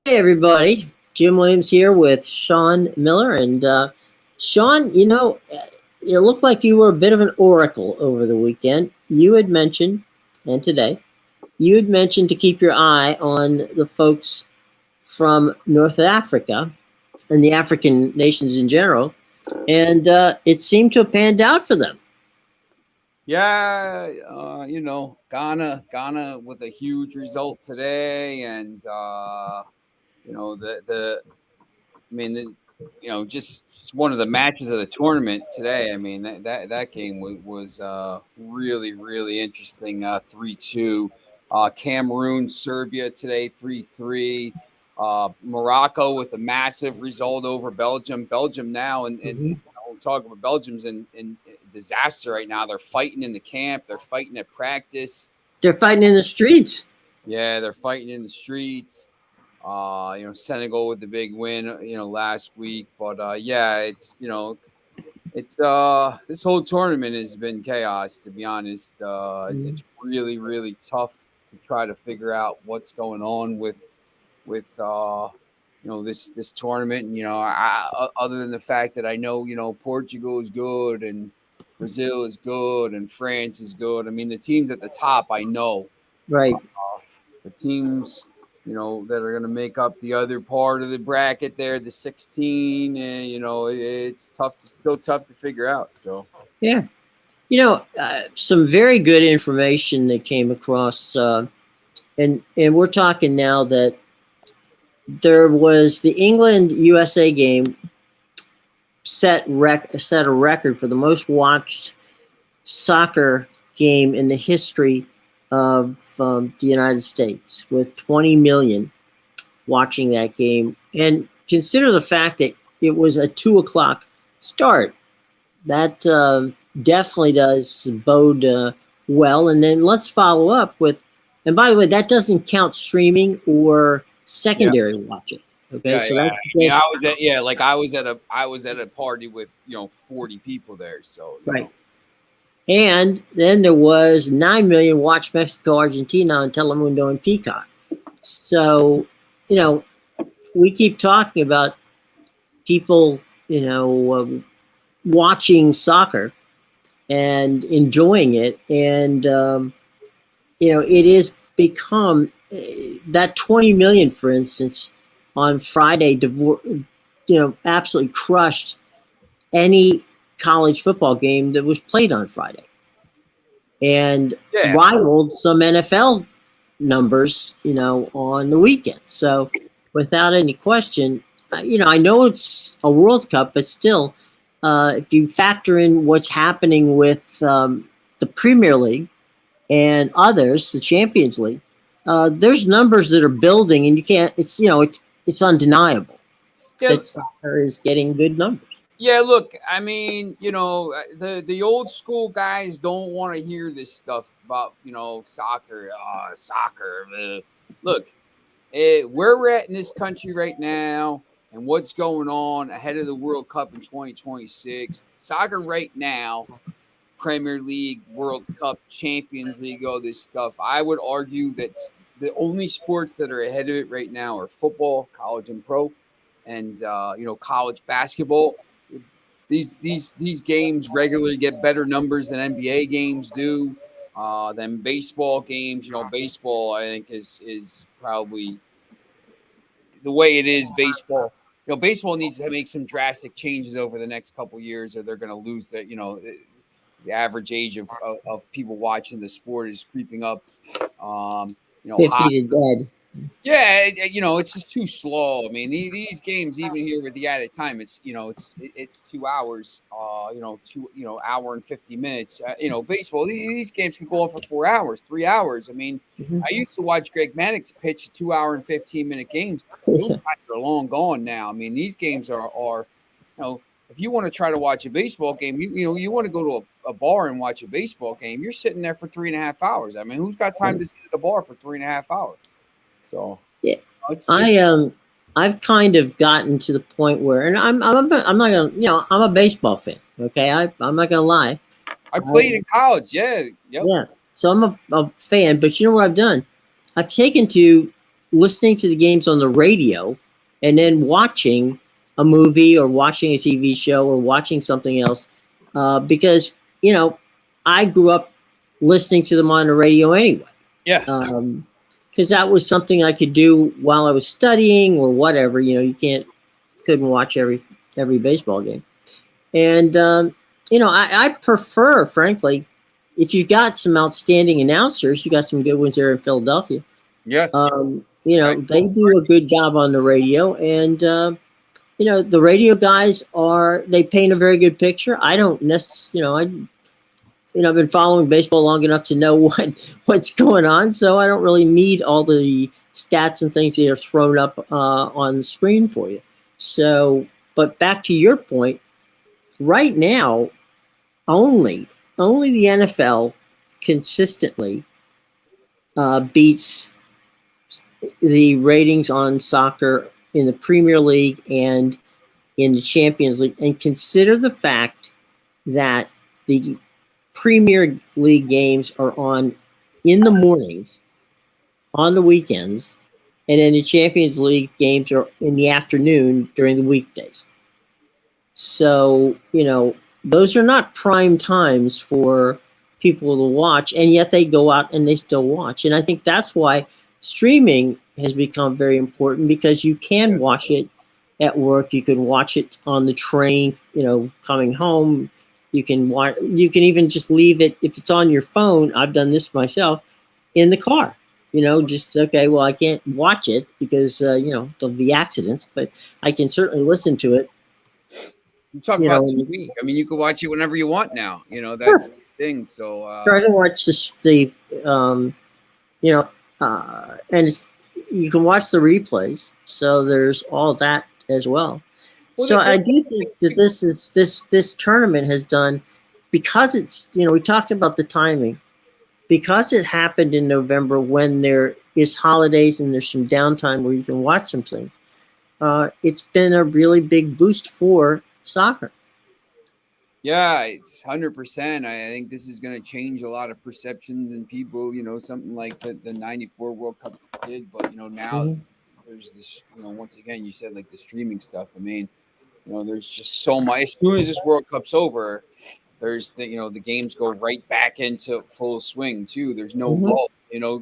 Hey everybody, Jim Williams here with Sean Miller. And Sean, it looked like you were a bit of an oracle over the weekend. You had mentioned, and today, you had mentioned to keep your eye on the folks from North Africa and the African nations in general, and it seemed to have panned out for them. Yeah, Ghana with a huge result today, and just one of the matches of the tournament today. I mean, that game was really really interesting. 3-2. Cameroon, Serbia today 3-3. Morocco with a massive result over Belgium. Belgium now, and we'll talk about Belgium's in disaster right now. They're fighting in the camp. They're fighting at practice. They're fighting in the streets. Yeah, they're fighting in the streets. Senegal with the big win, last week. But it's this whole tournament has been chaos, to be honest. It's really, really tough to try to figure out what's going on with this tournament. And, other than the fact that I know, Portugal is good and Brazil is good and France is good. I mean, the teams at the top, I know. Right. The teams, that are going to make up the other part of the bracket there, the 16, it's still tough to figure out. So, yeah. Some very good information that came across, and we're talking now that there was the England-USA game set a record for the most watched soccer game in the history of the United States, with 20 million watching that game. And consider the fact that it was a 2:00 start. That definitely does bode well. And then let's follow up with, and by the way, that doesn't count streaming or secondary watching. Okay, yeah, so yeah. that's I was at a party with 40 people there. So right. And then there was 9 million watched Mexico, Argentina on Telemundo and Peacock. So, we keep talking about people, watching soccer and enjoying it. And, it is become that 20 million, for instance, on Friday, absolutely crushed any college football game that was played on Friday, and rivaled some NFL numbers, on the weekend. So without any question, I know it's a World Cup, but still, if you factor in what's happening with the Premier League and others, the Champions League, there's numbers that are building, and you can't. It's undeniable that soccer is getting good numbers. Yeah, look, I mean, the old school guys don't want to hear this stuff about, soccer. Look, where we're at in this country right now and what's going on ahead of the World Cup in 2026, soccer right now, Premier League, World Cup, Champions League, all this stuff, I would argue that the only sports that are ahead of it right now are football, college and pro, and, college basketball. These games regularly get better numbers than NBA games do, than baseball games. Baseball, I think, is probably the way it is. Baseball, baseball needs to make some drastic changes over the next couple of years, or they're going to lose the average age of people watching the sport is creeping up. 50 to dead. Yeah, it's just too slow. I mean, these games, even here with the added time, it's 2 hours. Hour and 50 minutes. Baseball, these games can go on for 4 hours, 3 hours. I mean, I used to watch Greg Maddox pitch 2 hour and 15-minute games. Those guys are long gone now. I mean, these games are if you want to try to watch a baseball game, you want to go to a bar and watch a baseball game, you're sitting there for 3.5 hours. I mean, who's got time to sit at a bar for 3.5 hours? So yeah, I've kind of gotten to the point where, and I'm not gonna, I'm a baseball fan. Okay, I'm not gonna lie. I played in college. Yeah. Yep. Yeah. So I'm a fan, but you know what I've done? I've taken to listening to the games on the radio and then watching a movie or watching a TV show or watching something else, because I grew up listening to them on the radio anyway. Yeah. Because that was something I could do while I was studying or whatever. You couldn't watch every baseball game, and I prefer, frankly, if you got some outstanding announcers, you got some good ones there in Philadelphia. Yes. They do a good job on the radio, and the radio guys they paint a very good picture. I don't necessarily, I've been following baseball long enough to know what's going on, so I don't really need all the stats and things that are thrown up on the screen for you. So, but back to your point, right now, only the NFL consistently beats the ratings on soccer in the Premier League and in the Champions League. And consider the fact that the Premier League games are on in the mornings, on the weekends, and then the Champions League games are in the afternoon during the weekdays. So, those are not prime times for people to watch, and yet they go out and they still watch. And I think that's why streaming has become very important, because you can watch it at work, you can watch it on the train, coming home. You can even just leave it, if it's on your phone. I've done this myself, in the car. Okay, well, I can't watch it because there'll be accidents, but I can certainly listen to it. You talk about TV. I mean, you can watch it whenever you want now. That's the thing. So I can watch and you can watch the replays. So there's all that as well. So I do think that this tournament has done, because it's, we talked about the timing, because it happened in November when there is holidays and there's some downtime where you can watch some things. It's been a really big boost for soccer. Yeah, it's 100%. I think this is going to change a lot of perceptions and people, something like the 94 World Cup did. But, now there's this, once again, you said like the streaming stuff. I mean, there's just so much. As soon as this World Cup's over, there's the games go right back into full swing too. There's no lull.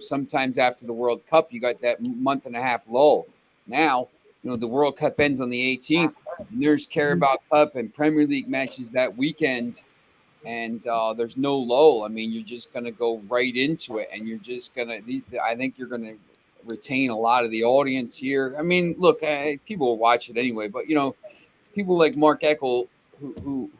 Sometimes after the World Cup, you got that month and a half lull. Now, the World Cup ends on the 18th. And there's Carabao Cup and Premier League matches that weekend, and there's no lull. I mean, you're just gonna go right into it, and you're just gonna. I think you're gonna retain a lot of the audience here. I mean, look, people will watch it anyway, but people like Mark Eckel, who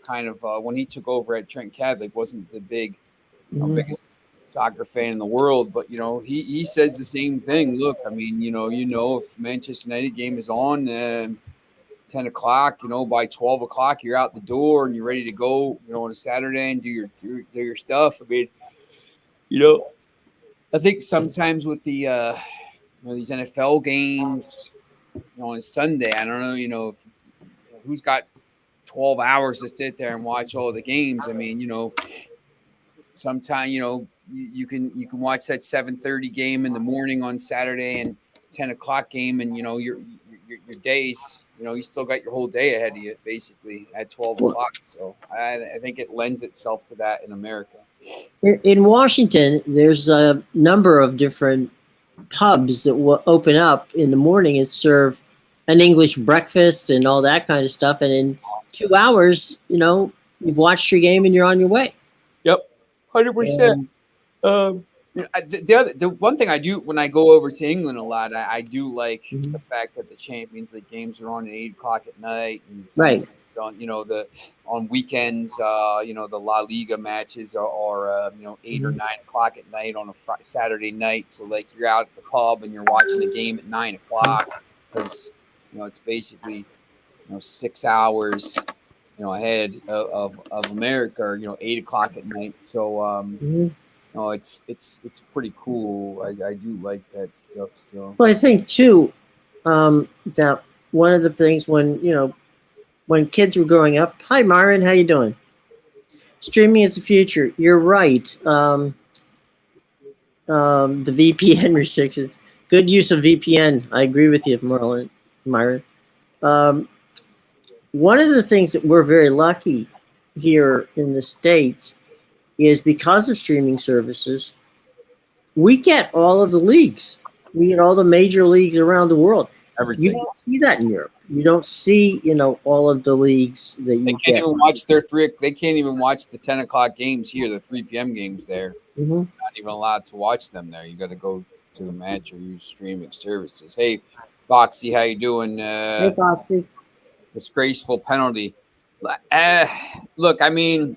kind of when he took over at Trent Catholic, wasn't the biggest soccer fan in the world, but he says the same thing. Look, I mean, if Manchester United game is on 10 o'clock, by 12 o'clock you're out the door and you're ready to go, on a Saturday and do your stuff. I mean, I think sometimes with the these NFL games on Sunday, I don't know, who's got 12 hours to sit there and watch all the games. I mean, sometimes you can watch that 7:30 game in the morning on Saturday and 10 o'clock game, and your days, you still got your whole day ahead of you basically at 12 o'clock. So I think it lends itself to that in America. In Washington, there's a number of different pubs that will open up in the morning and serve an English breakfast and all that kind of stuff, and in 2 hours, you've watched your game and you're on your way. Yep, 100%. The one thing I do when I go over to England a lot, I do like the fact that the Champions League games are on at 8 o'clock at night, and right on weekends, the La Liga matches are 8 or 9 o'clock at night on a Saturday night. So like you're out at the pub and you're watching the game at 9 o'clock because it's basically 6 hours ahead of America, or 8 o'clock at night. So it's pretty cool. I do like that stuff still. Well, I think too that one of the things when kids were growing up. Hi, Myron, how you doing? Streaming is the future. You're right. The VPN restrictions. Good use of VPN. I agree with you, Myron. Um, one of the things that we're very lucky here in the States is because of streaming services, we get all of the leagues. We get all the major leagues around the world. You Everything. don't see that in Europe. You don't see, all of the leagues that They you can't get. even watch their three. They can't even watch the 10 o'clock games here. The 3 p.m. games there. Mm-hmm. Not even allowed to watch them there. You got to go to the match or use streaming services. Hey, Foxy, how you doing? Hey, Foxy. Disgraceful penalty. Look, I mean,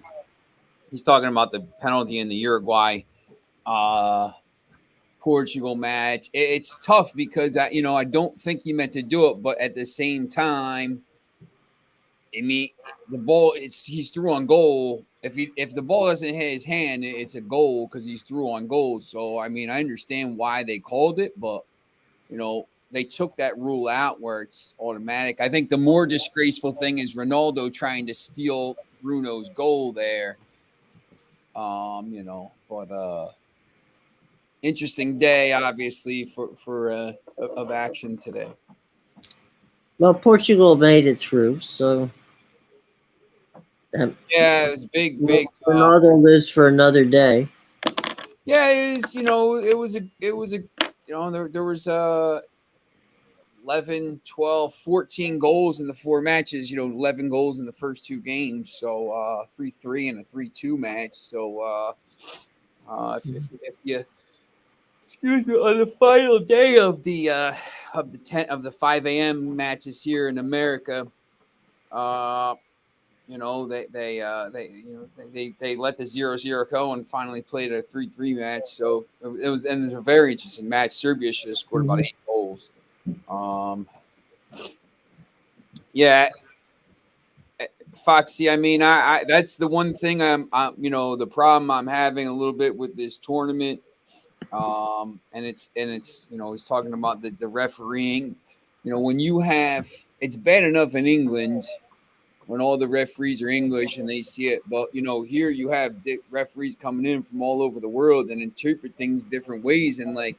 he's talking about the penalty in the Uruguay Portugal match. It's tough because I don't think he meant to do it, but at the same time, I mean, the ball he's through on goal. If the ball doesn't hit his hand, it's a goal because he's through on goal. So I mean, I understand why they called it, but they took that rule out where it's automatic. I think the more disgraceful thing is Ronaldo trying to steal Bruno's goal there. But interesting day, obviously, for of action today. Well, Portugal made it through, so Yeah, it was big. Ronaldo lives for another day. Yeah, it was. It was a. There was 11, 12, 14 goals in the 4 matches. 11 goals in the first 2 games. So 3-3 and a 3-2 match. So if you excuse me, on the final day of the 5 a.m. matches here in America, they let the 0-0 go and finally played a 3-3 match. So it was a very interesting match. Serbia should have scored about 8 goals. Yeah, Foxy. I mean, I that's the one thing the problem I'm having a little bit with this tournament. And it's he's talking about the refereeing. When you have, it's bad enough in England when all the referees are English and they see it, but here you have referees coming in from all over the world and interpret things different ways, and the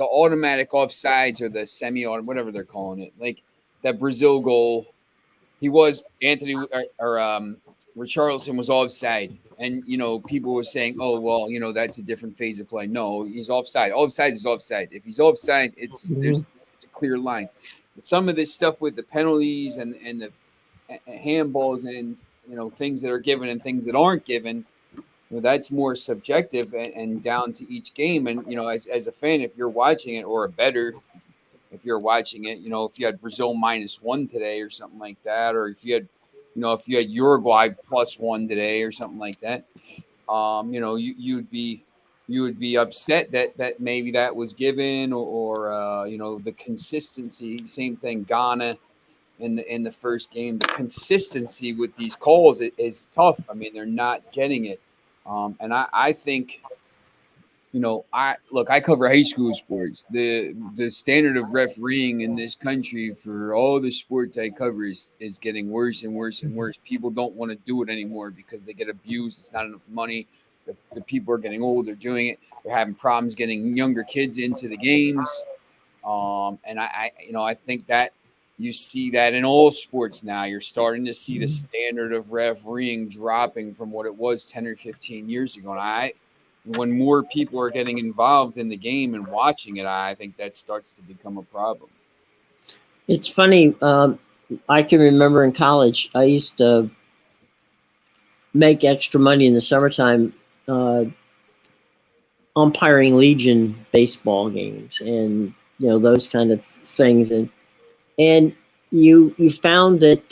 automatic offsides or the semi-auto, whatever they're calling it, like that Brazil goal, he was Anthony or Richarlison was offside, and people were saying, "Oh, well, that's a different phase of play." No, he's offside. Offside is offside. If he's offside, it's a clear line. But some of this stuff with the penalties and the handballs and things that are given and things that aren't given, that's more subjective and down to each game. And as a fan, if you're watching it, or a bettor, if you're watching it, if you had Brazil -1 today or something like that, or if you had Uruguay +1 today or something like that, you would be upset that maybe that was given, or the consistency. Same thing, Ghana in the first game. The consistency with these calls is tough. I mean, they're not getting it, and I think. I cover high school sports. The standard of refereeing in this country for all the sports I cover is getting worse and worse and worse. People don't want to do it anymore because they get abused. It's not enough money. The people are getting old. They're doing it. They're having problems getting younger kids into the games. And I think that you see that in all sports now. You're starting to see the standard of refereeing dropping from what it was 10 or 15 years ago. And when more people are getting involved in the game and watching it, I think that starts to become a problem. It's funny. I can remember in college, I used to make extra money in the summertime umpiring Legion baseball games and those kind of things. And you found that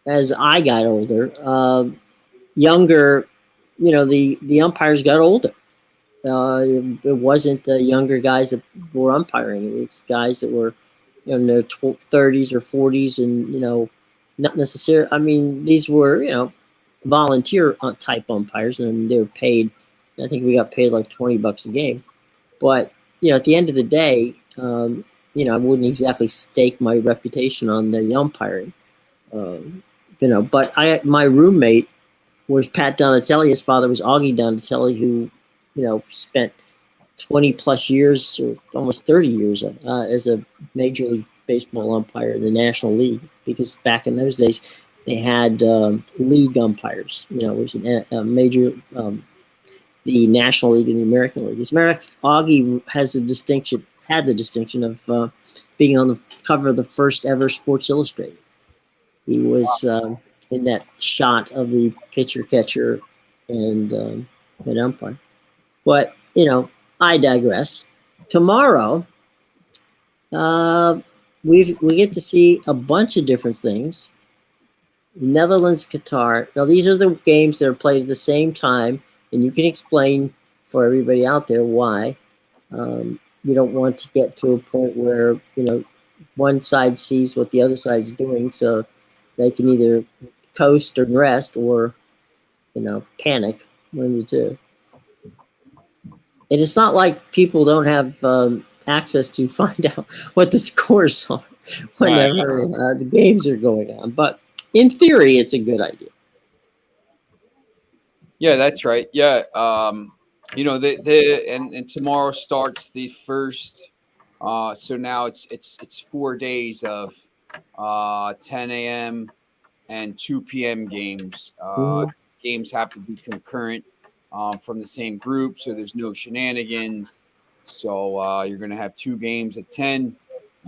as I got older, younger. The umpires got older. It wasn't younger guys that were umpiring. It was guys that were, in their 30s or 40s, and not necessarily. I mean, these were volunteer type umpires, and they were paid. I think we got paid like $20 a game. But at the end of the day, I wouldn't exactly stake my reputation on the umpiring. But my roommate was Pat Donatelli. His father was Augie Donatelli, who spent 20 plus years or almost 30 years as a Major League Baseball umpire in the National League, because back in those days they had league umpires. It was a major, the National League and the American League. As a matter of fact, Augie had the distinction of being on the cover of the first ever Sports Illustrated. He was in that shot of the pitcher catcher and an umpire. But I digress. Tomorrow, we get to see a bunch of different things. Netherlands, Qatar. Now, these are the games that are played at the same time, and you can explain for everybody out there why. You don't want to get to a point where one side sees what the other side is doing, so they can either coast and rest or panic, one of the two. And it's not like people don't have access to find out what the scores are whenever the games are going on. But in theory, it's a good idea. Yeah, that's right. Yeah. And tomorrow starts the first. So now it's 4 days of 10 a.m. and 2 p.m. games. Games have to be concurrent from the same group, so there's no shenanigans. So you're going to have 2 games at 10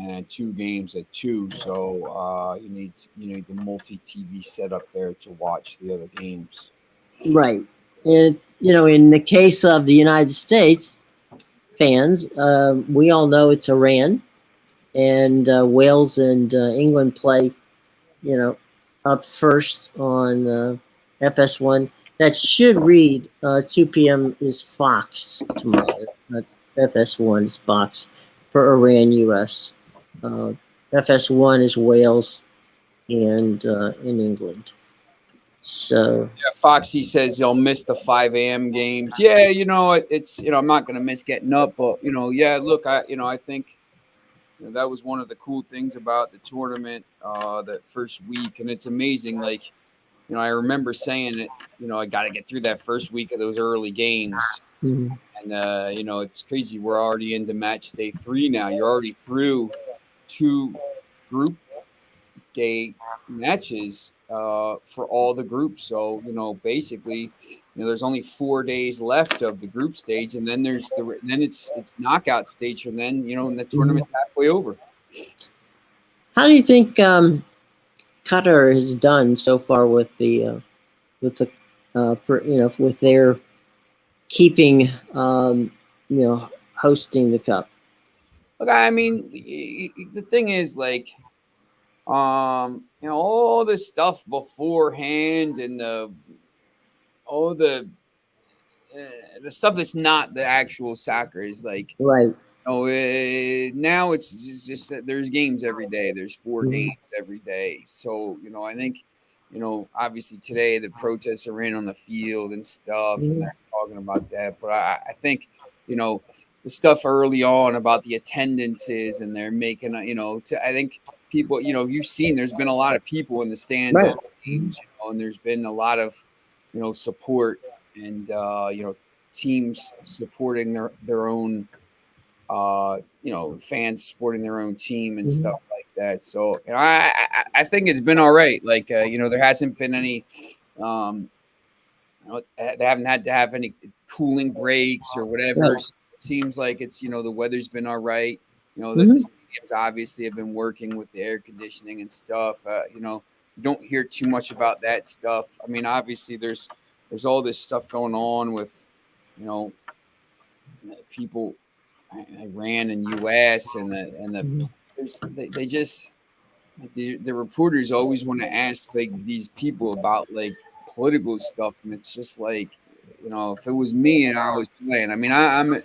and 2 games at 2. So you need the multi-TV setup there to watch the other games. Right. And, in the case of the United States fans, we all know it's Iran, and Wales and England play, up first on FS1. That should read 2 p.m. is Fox tomorrow. FS1 is Fox for Iran, U.S. FS1 is Wales and in England. So yeah, Foxy says you'll miss the 5 a.m. games. Yeah, it's I'm not going to miss getting up, but yeah, look, I think that was one of the cool things about the tournament that first week, and it's amazing. Like, I remember saying it. I got to get through that first week of those early games, and it's crazy. We're already into match day 3 now. You're already through 2 group day matches for all the groups. So basically, there's only 4 days left of the group stage, and then it's knockout stage, and then and the tournament's halfway over. How do you think Qatar has done so far with with their keeping hosting the cup? Look, I mean, the thing is, like, all the stuff beforehand and all the stuff that's not the actual soccer is like, right. Now it's just that there's games every day. There's 4 games every day. So, I think, obviously today the protests are in on the field and stuff, and they're talking about that. But I think, the stuff early on about the attendances, and they're making, I think people, you've seen there's been a lot of people in the stands at games, and there's been a lot of, support and, teams supporting their own, fans supporting their own team and stuff like that. So I think it's been all right. Like there hasn't been any, they haven't had to have any cooling breaks or whatever. Right. It seems like it's the weather's been all right. The stadiums obviously have been working with the air conditioning and stuff. You don't hear too much about that stuff. I mean, obviously there's all this stuff going on with people. Iran and U.S. and they just the reporters always want to ask like these people about like political stuff, and it's just like if it was me and I was playing, I mean I'm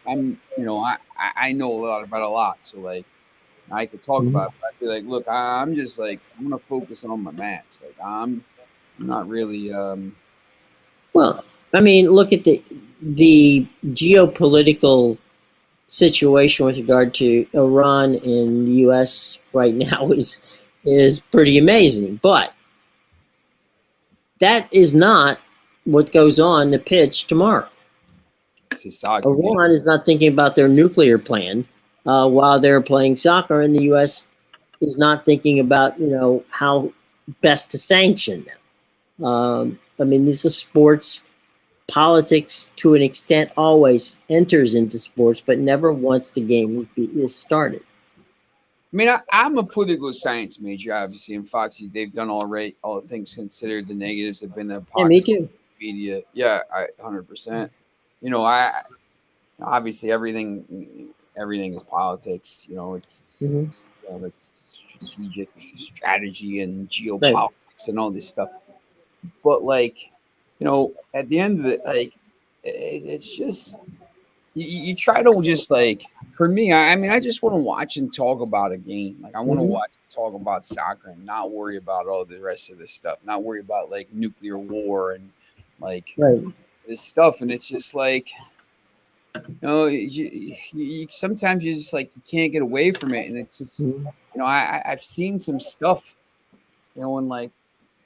I know a lot about a lot, so like I could talk about it, but I'd be like, look, I'm just like I'm gonna focus on my match. Like I'm not really. Well, I mean, look at the geopolitical situation with regard to Iran and the U.S. right now is pretty amazing, but that is not what goes on the pitch tomorrow. to soccer games. Iran is not thinking about their nuclear plan while they're playing soccer, and the U.S. is not thinking about how best to sanction them. I mean, this is sports. Politics, to an extent, always enters into sports, but never once the game is started. I mean, I'm a political science major, obviously, and Foxy, they've done all right. All things considered, the negatives have been the Yeah, me too. media. Yeah, 100%. I obviously everything is politics. It's it's strategic strategy and geopolitics and all this stuff. But at the end of it, it's just you try to just for me. I mean, I just want to watch and talk about a game. Like I want to watch and talk about soccer and not worry about all the rest of this stuff. Not worry about nuclear war and this stuff. And it's just sometimes you just you can't get away from it. And it's just I've seen some stuff, in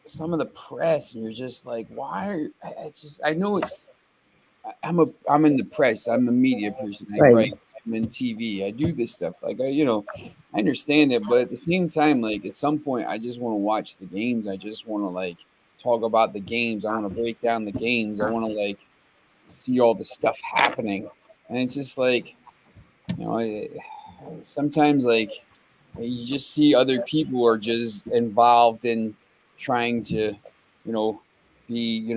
some of the press, and you're just why are you, it's just I know it's I'm in the press, I'm a media person, I write, I'm in TV, I do this stuff, I understand it, but at the same time, at some point I just want to watch the games, I just want to talk about the games, I want to break down the games, I want to see all the stuff happening, and it's just sometimes you just see other people are just involved in trying to be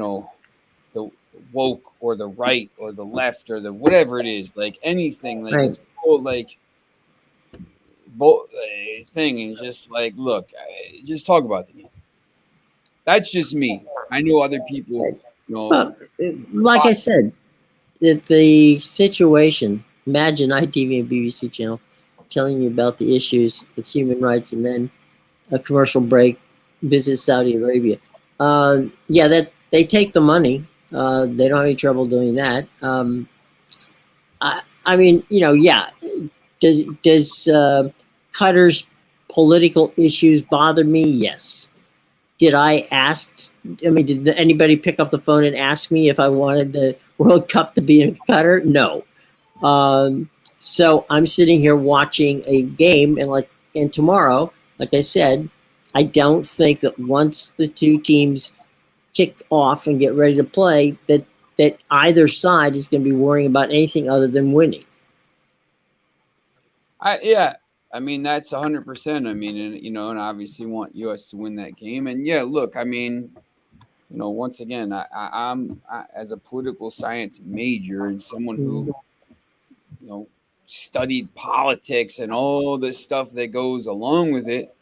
the woke or the right or the left or the whatever it is, anything, it's all both thing, and just look, just talk about the game. That's just me. I know other people, like I said, the situation, imagine ITV and BBC channel telling you about the issues with human rights, and then a commercial break, visit Saudi Arabia. That they take the money. They don't have any trouble doing that. I mean, does Qatar's political issues bother me? Yes. Did did anybody pick up the phone and ask me if I wanted the World Cup to be in Qatar? No. So I'm sitting here watching a game, and tomorrow, like I said, I don't think that once the two teams kick off and get ready to play, that either side is going to be worrying about anything other than winning. I mean, that's 100%. I mean, and obviously want US to win that game. And look, I mean, once again, I'm as a political science major and someone who, studied politics and all this stuff that goes along with it.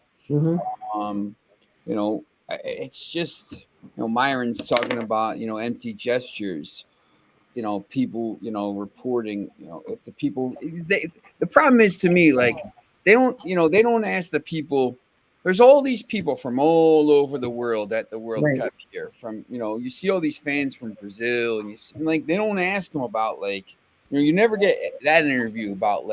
It's just, Myron's talking about, empty gestures. People, reporting, if the people, the problem is to me, they don't ask the people. There's all these people from all over the world at the World Cup here. From, you see all these fans from Brazil, and you see, they don't ask them about you never get that interview about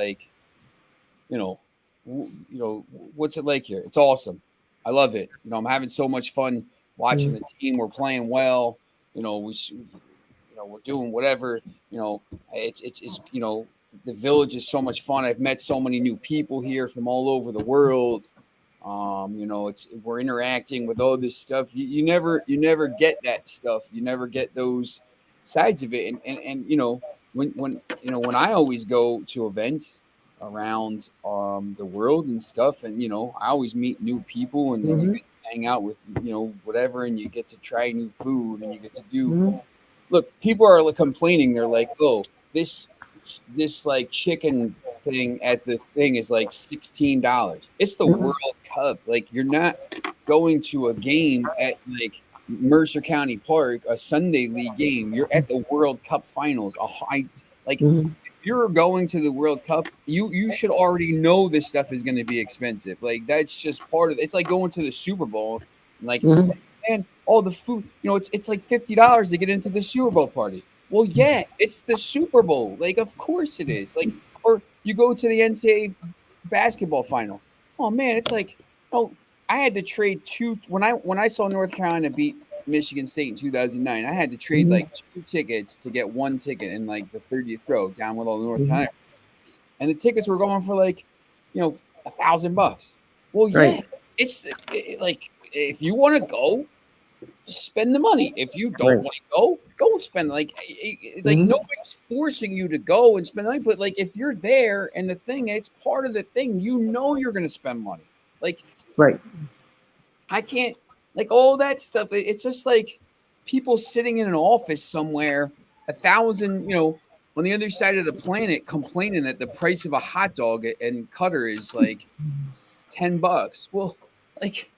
what's it like here? It's awesome. I love it. I'm having so much fun watching the team. We're playing well. We're doing whatever. It's the village is so much fun. I've met so many new people here from all over the world. We're interacting with all this stuff. You never get that stuff. You never get those sides of it. And when I always go to events around the world and stuff, and I always meet new people, and then you hang out with whatever, and you get to try new food, and you get to do. Look, people are complaining. They're like, oh, this chicken thing at the thing is $16. It's the World Cup. You're not going to a game at Mercer County Park, a Sunday league game. You're at the World Cup finals. If you're going to the World Cup, you should already know this stuff is going to be expensive. That's just part of it. It's like going to the Super Bowl. And all the food, it's like $50 to get into the Super Bowl party. Well, yeah, it's the Super Bowl. Of course it is. Or you go to the NCAA basketball final. Oh man, it's I had to trade when I saw North Carolina beat Michigan State in 2009. I had to trade like 2 tickets to get 1 ticket in like the 30th row down with all the North Carolina. And the tickets were going for like, $1,000. Well, yeah, Right. it's like if you want to go, spend the money. If you don't Right. want to go and spend like nobody's forcing you to go and spend money. But like if you're there and the thing, it's part of the thing. You're going to spend money. Like Right. I can't like all that stuff. It's just like people sitting in an office somewhere, 1,000, on the other side of the planet, complaining that the price of a hot dog and Qatar is like $10. Well, like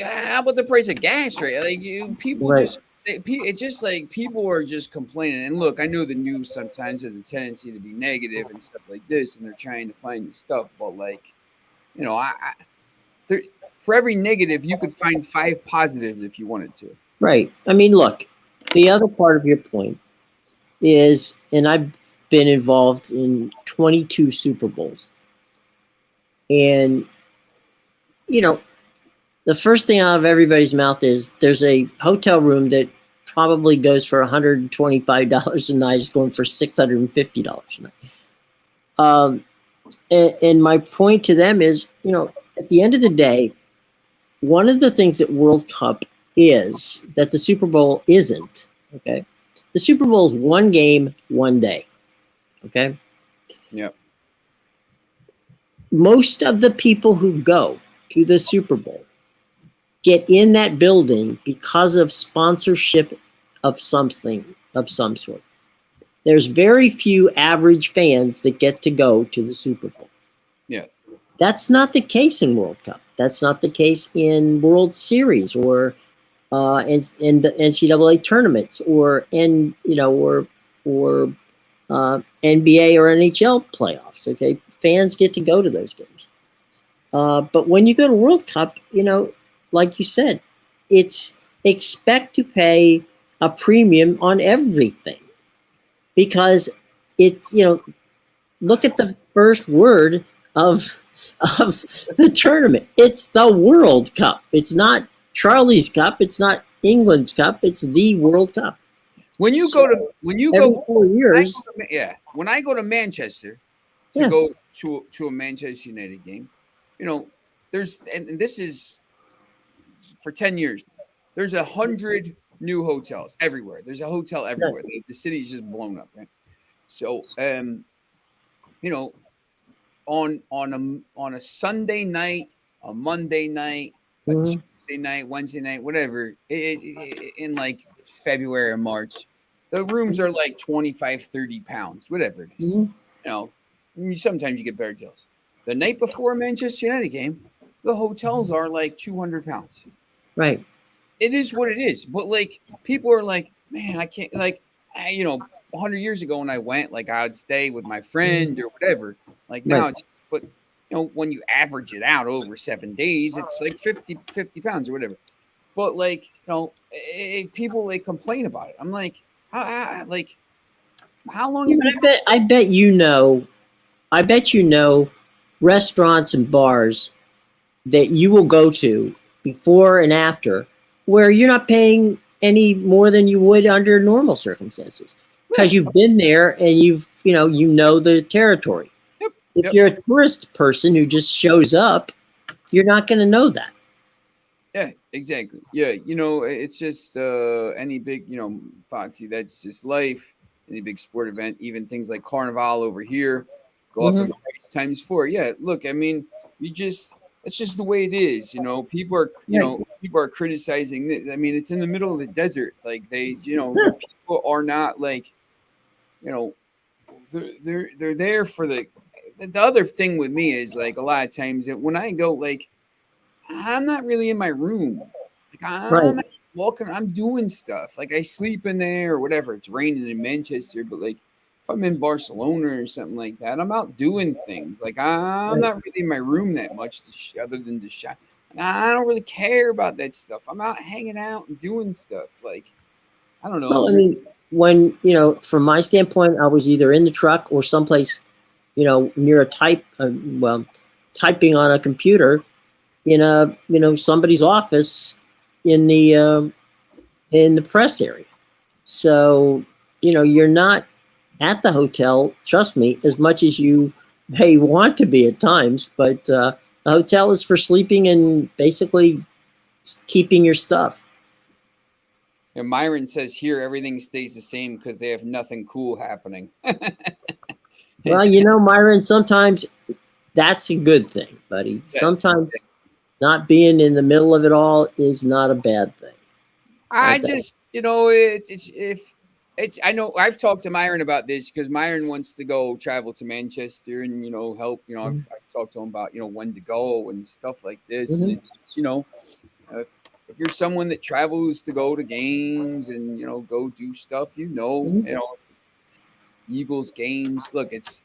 how about the price of gas, right? Like people Right. just. It's just like people are just complaining. And look, I know the news sometimes has a tendency to be negative and stuff like this, and they're trying to find the stuff. But like, for every negative, you could find 5 positives if you wanted to. Right. I mean, look, the other part of your point is, and I've been involved in 22 Super Bowls. And, the first thing out of everybody's mouth is there's a hotel room that probably goes for $125 a night. It's going for $650 a night. And my point to them is, at the end of the day, one of the things that World Cup is that the Super Bowl isn't, okay? The Super Bowl is one game, one day, okay? Yeah. Most of the people who go to the Super Bowl get in that building because of sponsorship of something, of some sort. There's very few average fans that get to go to the Super Bowl. Yes. That's not the case in World Cup. That's not the case in World Series or in the NCAA tournaments or NBA or NHL playoffs. Okay, fans get to go to those games. But when you go to World Cup, like you said, it's expect to pay a premium on everything because it's look at the first word of the tournament. It's the World Cup. It's not Charlie's Cup. It's not England's Cup. It's the World Cup. When you go 4 years, when I go to Manchester to go to a Manchester United game, there's and this is for 10 years. There's 100 new hotels everywhere. There's a hotel everywhere. The city's just blown up, right? So, on a Sunday night, a Monday night, a Tuesday night, Wednesday night, whatever, in like February or March, the rooms are like 25, 30 pounds, whatever it is. Sometimes you get better deals. The night before a Manchester United game, the hotels are like 200 pounds. Right. It is what it is. But like people are like, man, I can't 100 years ago when I went, like I'd stay with my friend or whatever. Like now, when you average it out over 7 days, it's like 50 pounds or whatever. But like, people like complain about it. I'm like, how long? I bet restaurants and bars that you will go to before and after where you're not paying any more than you would under normal circumstances because you've been there and you know the territory. If you're a tourist person who just shows up, you're not going to know that. Yeah, exactly. Yeah, it's just any big, Foxy, that's just life. Any big sport event, even things like Carnival over here, go up in price times 4. Yeah, look, I mean, it's just the way it is. People are criticizing this. I mean, it's in the middle of the desert. Like people are not like, they're there for the other thing with me is like a lot of times when I go, like, I'm not really in my room. Like I'm walking, I'm doing stuff. Like I sleep in there or whatever. It's raining in Manchester, but like if I'm in Barcelona or something like that, I'm out doing things. Like I'm not really in my room that much other than to shop. I don't really care about that stuff. I'm out hanging out and doing stuff. Like, I don't know. Well, I mean, when, from my standpoint, I was either in the truck or someplace, near a typing on a computer in a, somebody's office in the press area. So, you're not at the hotel, trust me, as much as you may want to be at times, but the hotel is for sleeping and basically keeping your stuff. And Myron says here everything stays the same because they have nothing cool happening. Well, Myron, sometimes that's a good thing, buddy. Sometimes not being in the middle of it all is not a bad thing. I just, it's if it's. I know I've talked to Myron about this because Myron wants to go travel to Manchester and help. I've talked to him about when to go and stuff like this, and it's just, if you're someone that travels to go to games and go do stuff, if it's Eagles games, look, it's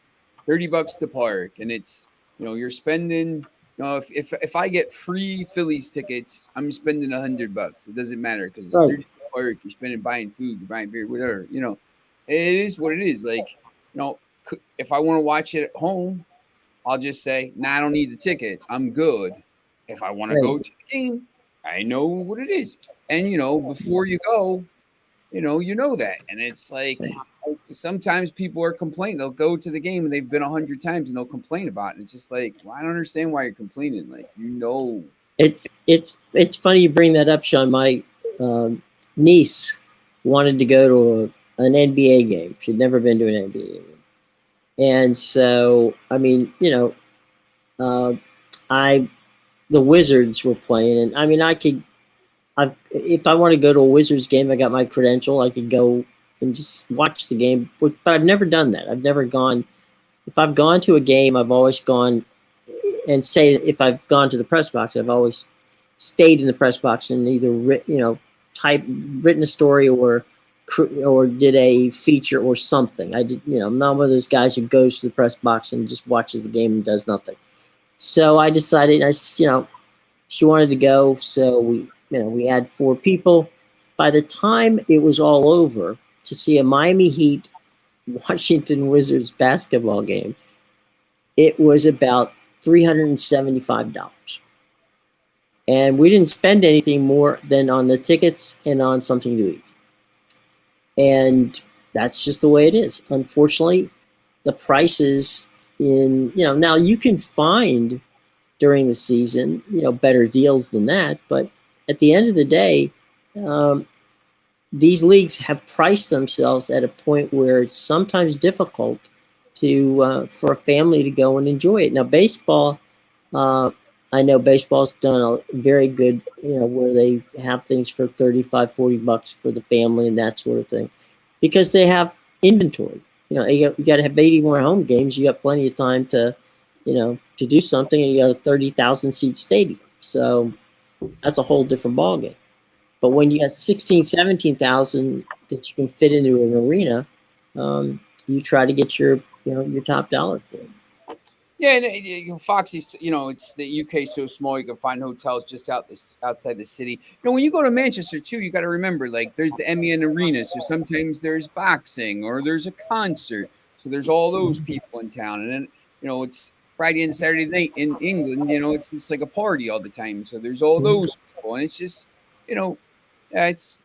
$30 to park, and it's you're spending. If I get free Phillies tickets, I'm spending $100. It doesn't matter because it's Right. 30 park. You're spending buying food, you're buying beer, whatever. It is what it is. Like, if I want to watch it at home, I'll just say, nah, I don't need the tickets. I'm good. If I want to go to the game, I know what it is. And before you go, you know that. And it's like sometimes people are complaining. They'll go to the game and they've been 100 times and they'll complain about it. And it's just like, well, I don't understand why you're complaining. Like, It's funny you bring that up, Sean. My niece wanted to go to an NBA game. She'd never been to an NBA game. And so, I mean, the Wizards were playing, and I mean, if I want to go to a Wizards game, I got my credential. I could go and just watch the game. But I've never done that. I've never gone. If I've gone to a game, I've always gone and say if I've gone to the press box, I've always stayed in the press box and either written a story or did a feature or something. I did. I'm not one of those guys who goes to the press box and just watches the game and does nothing. So I decided, she wanted to go, so we had 4 people. By the time it was all over, to see a Miami Heat Washington Wizards basketball game, it was about $375. And we didn't spend anything more than on the tickets and on something to eat. And that's just the way it is. Unfortunately, the prices now you can find during the season, better deals than that. But at the end of the day, these leagues have priced themselves at a point where it's sometimes difficult for a family to go and enjoy it. Now, baseball, I know baseball's done a very good, where they have things for $35-$40 for the family and that sort of thing, because they have inventory. You got to have 80 more home games. You got plenty of time to do something, and you got a 30,000 seat stadium. So that's a whole different ballgame. But when you got 16, 17,000 that you can fit into an arena, you try to get your top dollar for it. Yeah, and Foxy's, it's the UK so small, you can find hotels just outside the city. When you go to Manchester too, you got to remember, like, there's the EMMY Arena, so sometimes there's boxing or there's a concert, so there's all those people in town, and then it's Friday and Saturday night in England. It's just like a party all the time, so there's all those people, and it's just,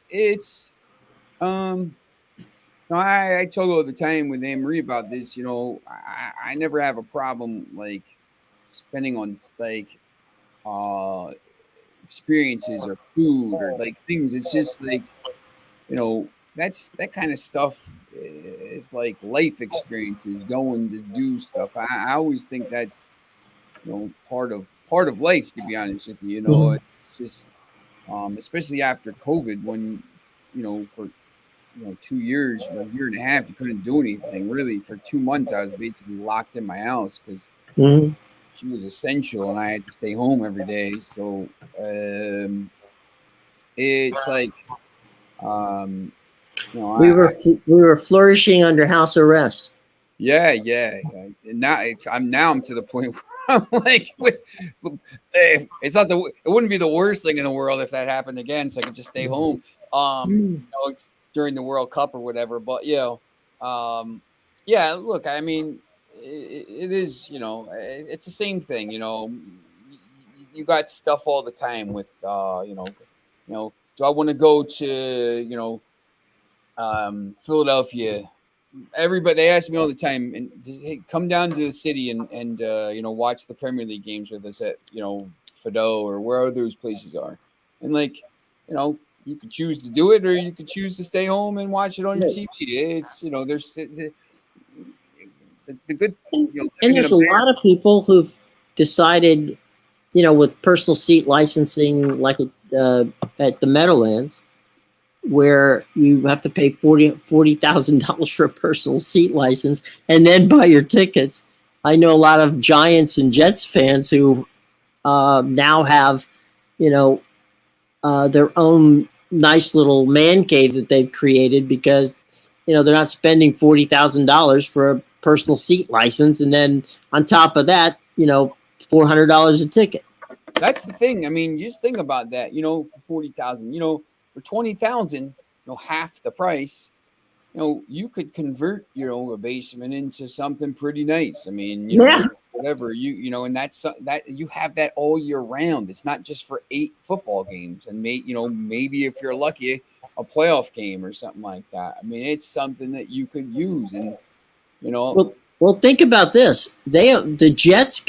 it's no, I told her all the time with Anne-Marie about this. I never have a problem like spending on like experiences or food or like things. It's just like that kind of stuff is like life experiences, going to do stuff. I always think that's part of life. To be honest with you, it's just especially after COVID when for 2 years, a year and a half, you couldn't do anything really. For 2 months, I was basically locked in my house because she was essential and I had to stay home every day. So it's like, we were flourishing under house arrest. Yeah. And now I'm to the point where I'm like, it's not it wouldn't be the worst thing in the world if that happened again, so I could just stay home. It's during the World Cup or whatever. But yeah, look, I mean, it is, it's the same thing. You got stuff all the time with do I want to go to Philadelphia? Everybody, they ask me all the time, and hey, come down to the city and watch the Premier League games with us at Fido or where those places are, and you could choose to do it or you could choose to stay home and watch it on your TV. It's there's the good and there's a lot of people who've decided, with personal seat licensing, like at the Meadowlands, where you have to pay $40,000 for a personal seat license and then buy your tickets. I know a lot of Giants and Jets fans who now have, their own nice little man cave that they've created because, they're not spending $40,000 for a personal seat license, and then on top of that, $400 a ticket. That's the thing. I mean, just think about that. For 40,000, for 20,000, half the price, you could convert, a basement into something pretty nice. I mean, whatever and that's that you have that all year round. It's not just for 8 football games and maybe if you're lucky, a playoff game or something like that. I mean, it's something that you could use and, Well, think about this. The Jets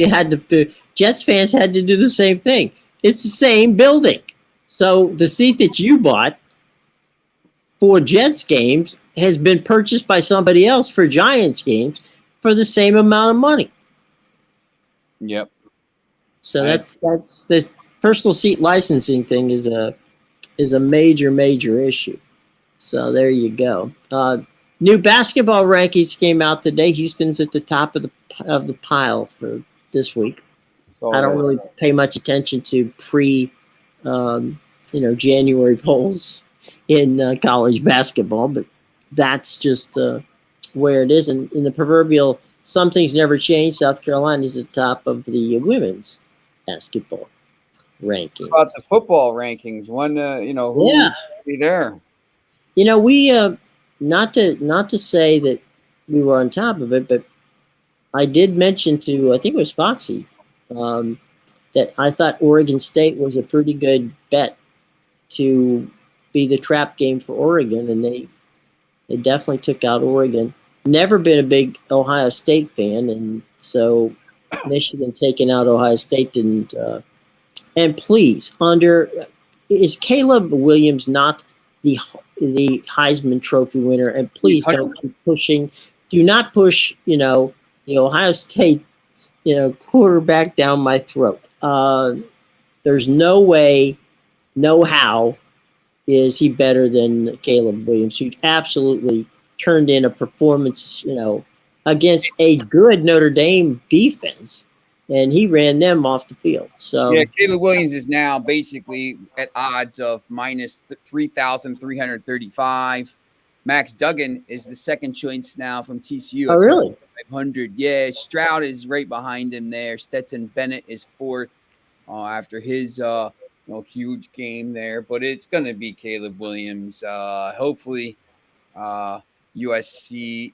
fans had to do the same thing. It's the same building. So the seat that you bought for Jets games has been purchased by somebody else for Giants games for the same amount of money. Yep. So that's the personal seat licensing thing is a major issue. So there you go. New basketball rankings came out today. Houston's at the top of the pile for this week. I don't really pay much attention to January polls in college basketball, but that's just where it is. And in the proverbial, some things never change. South Carolina is at the top of the women's basketball rankings. About the football rankings, who be there? We not to say that we were on top of it, but I did mention to, I think it was Foxy, that I thought Oregon State was a pretty good bet to be the trap game for Oregon, and they definitely took out Oregon. Never been a big Ohio State fan, and so Michigan taking out Ohio State didn't. And please, is Caleb Williams not the Heisman Trophy winner? And please don't keep pushing. Do not push, the Ohio State, quarterback down my throat. There's no way, no how is he better than Caleb Williams, who absolutely turned in a performance, against a good Notre Dame defense, and he ran them off the field. So yeah, Caleb Williams is now basically at odds of minus 3,335. Max Duggan is the second choice now from TCU. Oh, really? 500. Yeah, Stroud is right behind him there. Stetson Bennett is fourth after his huge game there. But it's going to be Caleb Williams. Hopefully, USC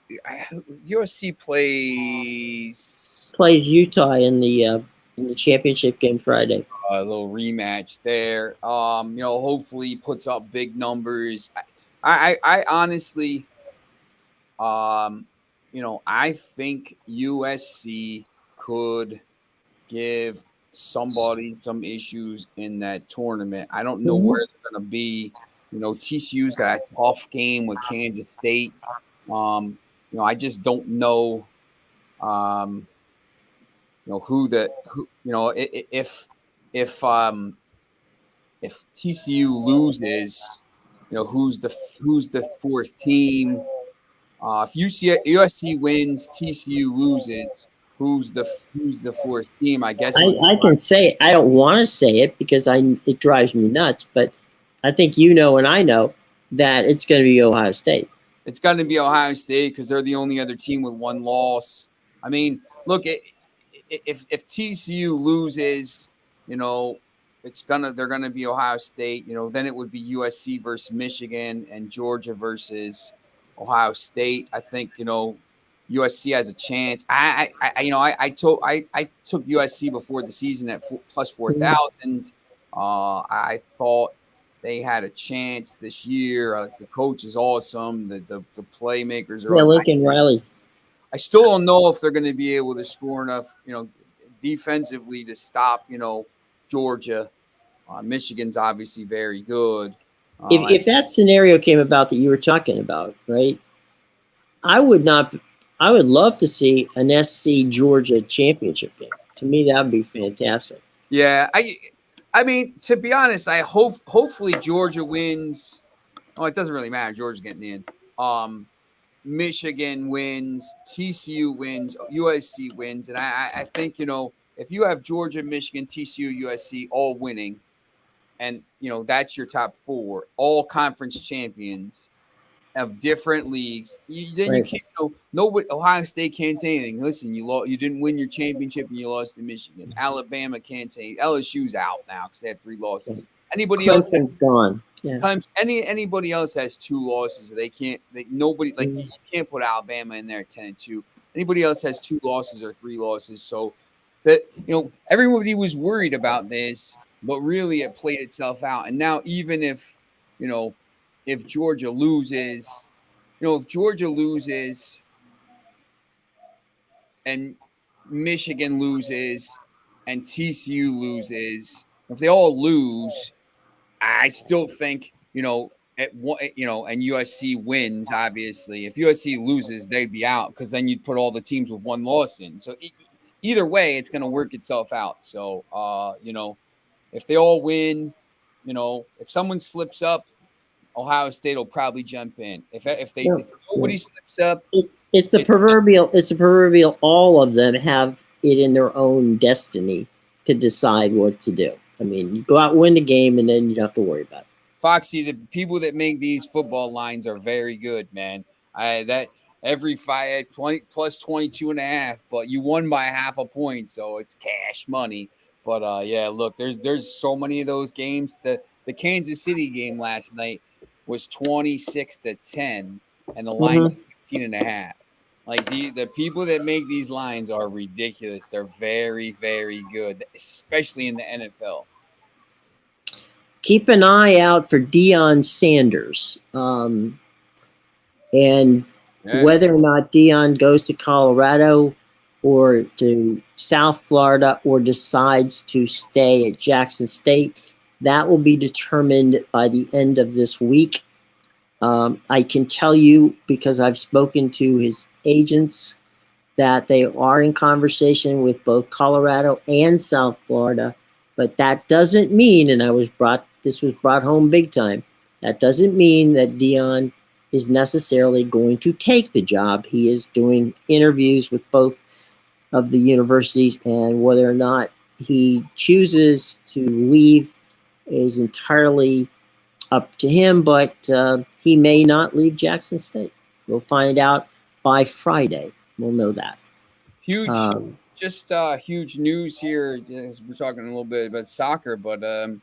plays Utah in the championship game Friday. A little rematch there. Hopefully puts up big numbers. I honestly, I think USC could give somebody some issues in that tournament. I don't know where they're going to be. TCU's got a tough game with Kansas State. I just don't know. If TCU loses, who's the fourth team? If USC wins, TCU loses, who's the fourth team? I guess I can say it. I don't want to say it because it drives me nuts, but I think and I know that it's going to be Ohio State. It's going to be Ohio State because they're the only other team with one loss. I mean, look, if TCU loses, they're gonna be Ohio State. Then it would be USC versus Michigan and Georgia versus Ohio State. I think USC has a chance. I took USC before the season at plus 4,000. I thought they had a chance this year. The coach is awesome. The playmakers are Yeah, awesome. Lincoln Riley. I still don't know if they're going to be able to score enough, defensively to stop, Georgia. Michigan's obviously very good. If that scenario came about that you were talking about, right? I would not. I would love to see an SC Georgia championship game. To me, that would be fantastic. Yeah, I mean, to be honest, hopefully Georgia wins. Oh, it doesn't really matter. Georgia's getting in. Michigan wins, TCU wins, USC wins, and I think if you have Georgia, Michigan, TCU, USC all winning, and that's your top four, all conference champions of different leagues. Then you Right. can't. Nobody. Ohio State can't say anything. Listen, you lost. You didn't win your championship, and you lost to Michigan. Alabama can't say. LSU's out now because they had 3 losses. Anybody else? Clemson's gone. Yeah. Anybody else has 2 losses. They can't. Nobody like you can't put Alabama in there at 10-2. Anybody else has 2 losses or 3 losses. So that everybody was worried about this, but really it played itself out. And now even if if Georgia loses, and Michigan loses and TCU loses, if they all lose, I still think, at one, and USC wins, obviously. If USC loses, they'd be out because then you'd put all the teams with 1 loss in. So either way, it's going to work itself out. So, if they all win, if someone slips up, Ohio State will probably jump in. If nobody slips up, it's the proverbial all of them have it in their own destiny to decide what to do. I mean, you go out and win the game, and then you don't have to worry about it. Foxy, the people that make these football lines are very good, man. That every 20 plus 22.5, but you won by half a point, so it's cash money. But yeah, look, there's so many of those games. The Kansas City game last night was 26-10, and the line was 15.5. Like the people that make these lines are ridiculous. They're very, very good, especially in the NFL. Keep an eye out for Deion Sanders, and whether or not Deion goes to Colorado or to South Florida or decides to stay at Jackson State, that will be determined by the end of this week. I can tell you, because I've spoken to his agents, that they are in conversation with both Colorado and South Florida, but that doesn't mean, and this was brought home big time, that doesn't mean that Deion is necessarily going to take the job. He is doing interviews with both of the universities, and whether or not he chooses to leave is entirely up to him, but he may not leave Jackson State. We'll find out by Friday. We'll know that. Huge huge news here. We're talking a little bit about soccer, but the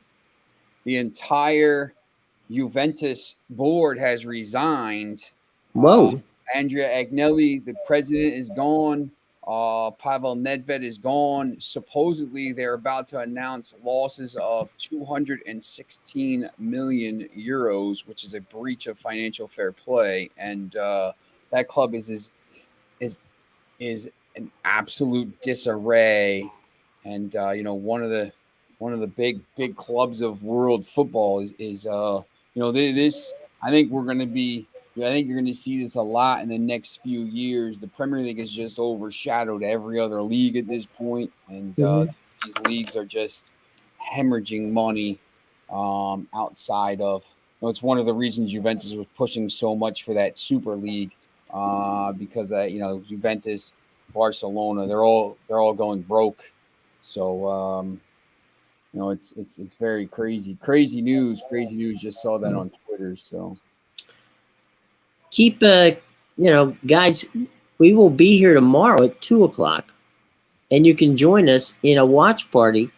entire Juventus board has resigned. Whoa. Andrea Agnelli, the president, is gone. Pavel Nedved is gone. Supposedly, they're about to announce losses of 216 million euros, which is a breach of financial fair play. And that club is an absolute disarray. And one of the big clubs of world football is this. I think we're going to be. I think you're going to see this a lot in the next few years. The Premier League has just overshadowed every other league at this point, and these leagues are just hemorrhaging money outside of. It's one of the reasons Juventus was pushing so much for that Super League because Juventus, Barcelona, they're all going broke. So it's very crazy news. Just saw that on Twitter. So. Keep guys, we will be here tomorrow at 2:00, and you can join us in a watch party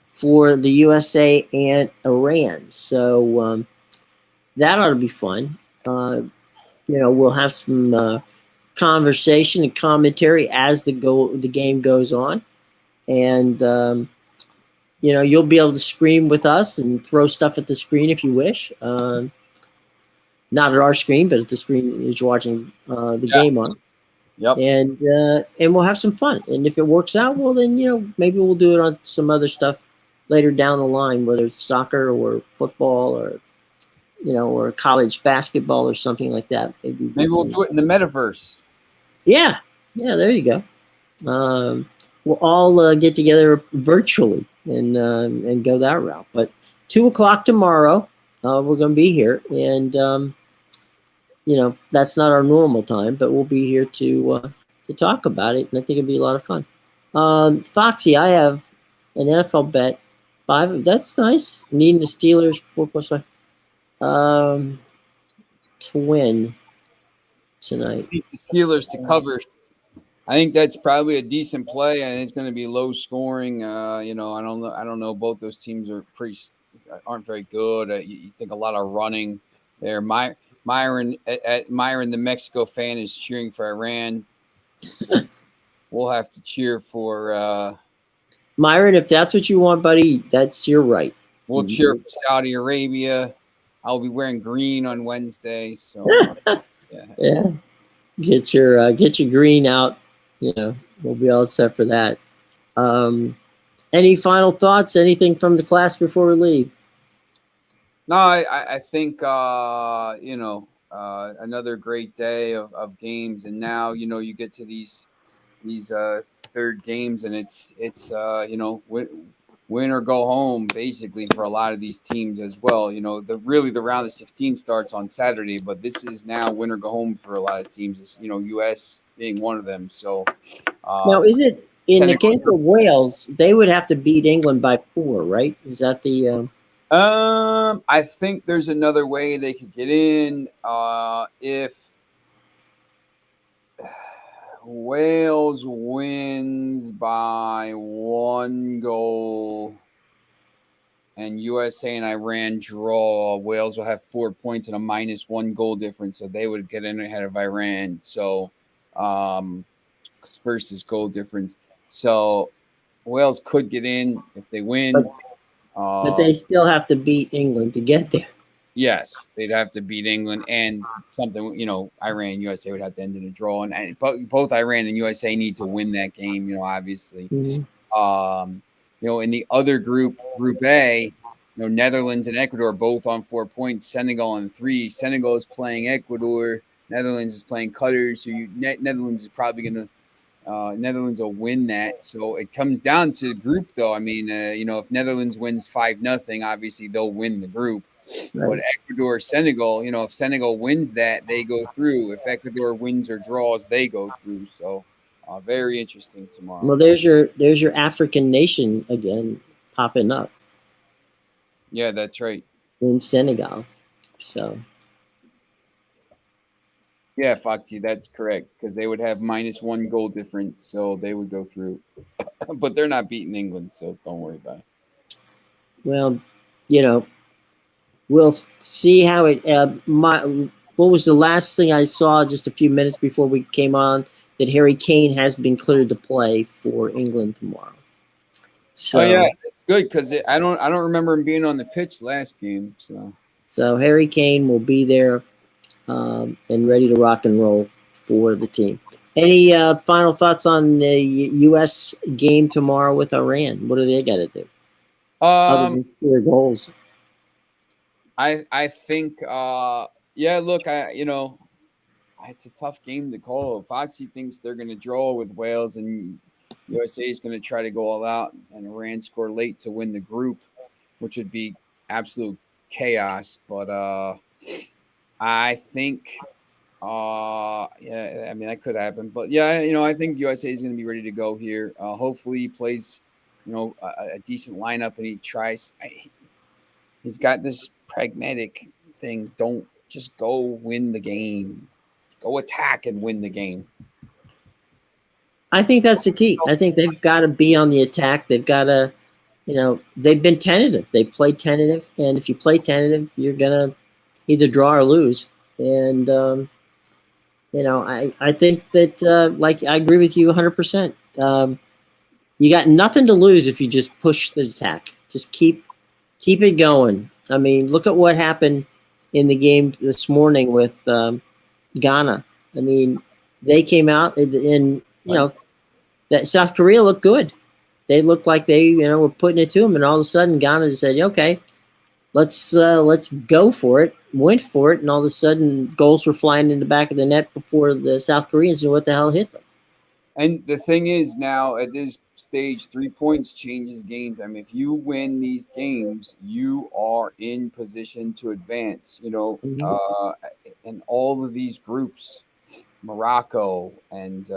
for the USA and Iran. So that ought to be fun. We'll have some conversation and commentary as the game goes on, and you'll be able to scream with us and throw stuff at the screen if you wish. Not at our screen, but at the screen is watching the Yeah. game on. Yep. And we'll have some fun. And if it works out, well, then maybe we'll do it on some other stuff later down the line, whether it's soccer or football or or college basketball or something like that. Maybe we'll do it in the metaverse. Yeah, there you go. We'll all get together virtually and go that route. But 2:00 tomorrow, we're going to be here, and that's not our normal time, but we'll be here to talk about it, and I think it'll be a lot of fun. Foxy, I have an NFL bet. 5. That's nice. Needing the Steelers 4+5 to win tonight. Needs the Steelers to cover. I think that's probably a decent play, and it's going to be low scoring. I don't know. Both those teams aren't very good. You think a lot of running there. Myron, the Mexico fan, is cheering for Iran. So we'll have to cheer for Myron. If that's what you want, buddy, that's your right. We'll cheer for Saudi Arabia. I'll be wearing green on Wednesday, so yeah. Get your green out. We'll be all set for that. Any final thoughts? Anything from the class before we leave? No, I think another great day of games, and now you get to these third games, and it's win or go home basically for a lot of these teams as well. The round of 16 starts on Saturday, but this is now win or go home for a lot of teams. It's, US being one of them. So now, is it in the case of Wales, they would have to beat England by 4, right? Is that the I think there's another way they could get in if Wales wins by 1 goal and USA and Iran draw. Wales will have 4 points and a -1 goal difference, so they would get in ahead of Iran. So first is goal difference. So Wales could get in if they win. But they still have to beat England to get there. Yes, they'd have to beat England and something, Iran and USA would have to end in a draw. And both Iran and USA need to win that game, obviously. Mm-hmm. In the other group A, Netherlands and Ecuador both on 4 points, Senegal on 3. Senegal is playing Ecuador. Netherlands is playing Qatar. So Netherlands is probably going to Netherlands will win that. So it comes down to group, though. I mean, if Netherlands wins 5-0, obviously they'll win the group. Right. But Ecuador, Senegal, if Senegal wins that, they go through. If Ecuador wins or draws, they go through. So very interesting tomorrow. Well, there's your African nation again popping up. Yeah, that's right. In Senegal. So. Yeah, Foxy, that's correct, because they would have -1 goal difference, so they would go through. But they're not beating England, so don't worry about it. Well, we'll see how it. What was the last thing I saw just a few minutes before we came on? That Harry Kane has been cleared to play for England tomorrow. So, yeah, it's good because I don't remember him being on the pitch last game. So Harry Kane will be there. And ready to rock and roll for the team. Any final thoughts on the U.S. game tomorrow with Iran? What do they got to do? Other than score goals. I think, look, it's a tough game to call. Foxy thinks they're going to draw with Wales, and USA is going to try to go all out, and Iran score late to win the group, which would be absolute chaos. But I think, that could happen. But I think USA is going to be ready to go here. Hopefully, he plays, a decent lineup, and he tries. He's got this pragmatic thing. Don't just go win the game. Go attack and win the game. I think that's the key. I think they've got to be on the attack. They've got to, they've been tentative. They played tentative, and if you play tentative, you're gonna either draw or lose. And I think that I agree with you 100%. You got nothing to lose if you just push the attack. Just keep it going. I mean, look at what happened in the game this morning with Ghana. I mean, they came out and that South Korea looked good. They looked like they were putting it to them, and all of a sudden Ghana just said, "Okay, let's go for it." Went for it, and all of a sudden goals were flying in the back of the net before the South Koreans knew what the hell hit them. And the thing is, now at this stage, 3 points changes games. I mean, if you win these games, you are in position to advance. And all of these groups, Morocco, and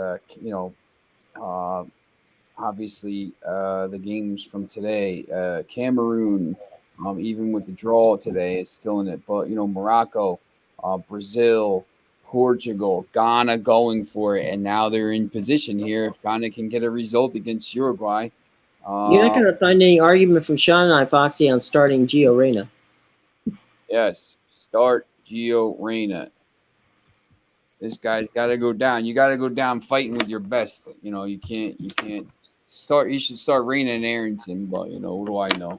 obviously the games from today, Cameroon, even with the draw today, is still in it. But Morocco, Brazil, Portugal, Ghana going for it, and now they're in position here. If Ghana can get a result against Uruguay, you're not going to find any argument from Sean and I, Foxy, on starting Gio Reyna. Yes, start Gio Reyna. This guy's got to go down. You got to go down fighting with your best. You can't start. You should start Reyna and Aronson, but what do I know?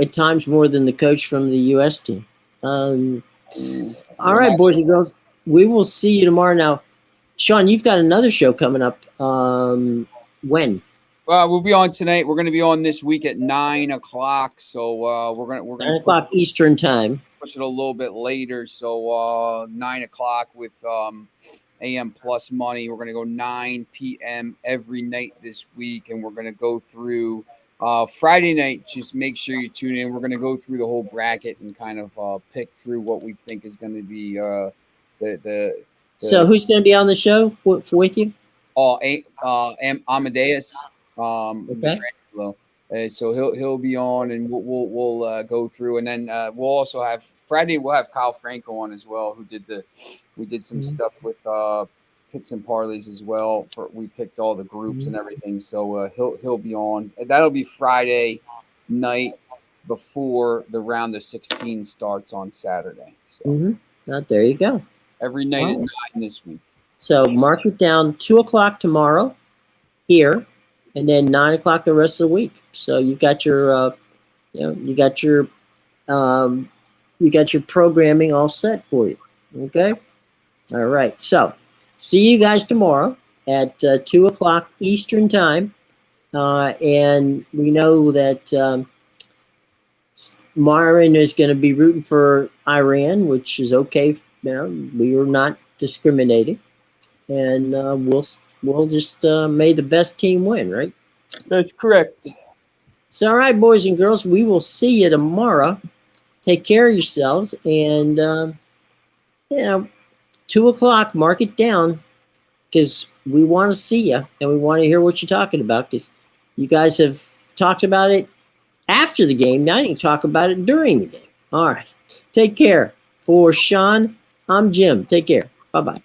At times more than the coach from the U.S. team. All right, boys and girls, we will see you tomorrow. Now, Sean, you've got another show coming up. When? We'll be on tonight. We're going to be on this week at 9 o'clock. So we're going 9 o'clock Eastern time. Push it a little bit later. So 9 o'clock with AM Plus Money. We're going to go 9 p.m. every night this week, and we're going to go through. Friday night, just make sure you tune in. We're going to go through the whole bracket and kind of pick through what we think is going to be the. So who's going to be on the show with you? Amadeus. Okay. So he'll be on, and we'll go through, and then we'll also have Friday. We'll have Kyle Franco on as well, we did some stuff with picks and parlays as well. We picked all the groups and everything, so he'll be on. That'll be Friday night before the round of 16 starts on Saturday. So there you go. Every night at 9 this week. So mark it down. 2 o'clock tomorrow here, and then 9 o'clock the rest of the week. So you got your you got your programming all set for you. Okay. All right. So see you guys tomorrow at 2 o'clock Eastern time. And we know that Myron is going to be rooting for Iran, which is okay. We are not discriminating. And we'll just may the best team win, right? That's correct. So, all right, boys and girls, we will see you tomorrow. Take care of yourselves. And, 2 o'clock, mark it down, because we want to see you and we want to hear what you're talking about, because you guys have talked about it after the game. Now you can talk about it during the game. All right. Take care. For Sean, I'm Jim. Take care. Bye-bye.